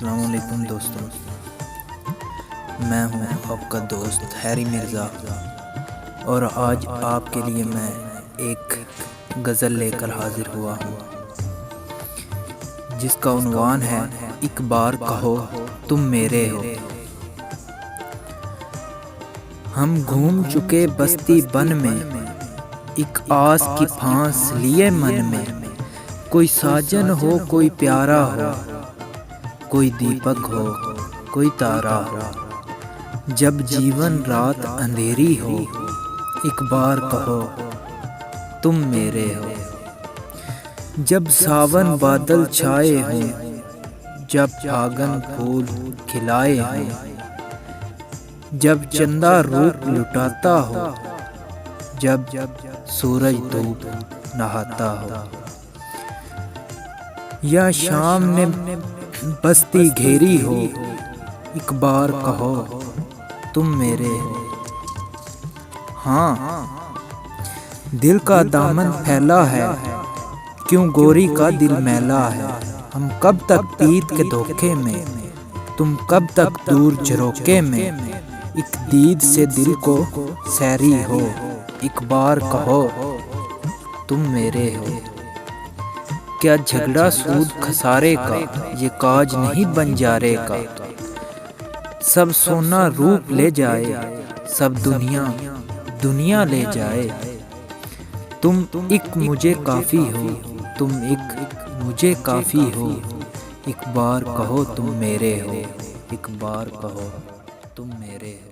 अस्सलाम वालेकुम दोस्तों, मैं हूं आपका दोस्त हैरी मिर्ज़ा और आज आपके लिए मैं एक गज़ल लेकर हाजिर हुआ हूं जिसका उन्वान है एक बार कहो तुम मेरे हो। हम घूम चुके बस्ती बन में, एक आस की फांस लिए मन में। कोई साजन हो कोई प्यारा हो, कोई दीपक हो कोई तारा हो। जब जीवन रात अंधेरी हो, एक बार कहो तुम मेरे हो। जब सावन बादल छाए हों, जब फागन फूल खिलाए हों, जब चंदा रूप लुटाता हो, जब सूरज धूप नहाता हो, या शाम ने बस्ती घेरी हो, एक बार कहो तुम मेरे हो। हाँ, दिल का दामन फैला है, क्यों गोरी का दिल मैला है। हम कब तक पीत के धोखे में, तुम कब तक दूर झरोके में। एक दीद से दिल को सैरी हो, एक बार कहो तुम मेरे हो। क्या झगड़ा सूद खसारे का, ये काज नहीं बंजारे का। सब सोना रूप ले जाए, सब दुनिया ले जाए। तुम एक मुझे काफ़ी हो, तुम एक मुझे काफ़ी हो। एक बार कहो तुम मेरे हो, एक बार कहो तुम मेरे हो।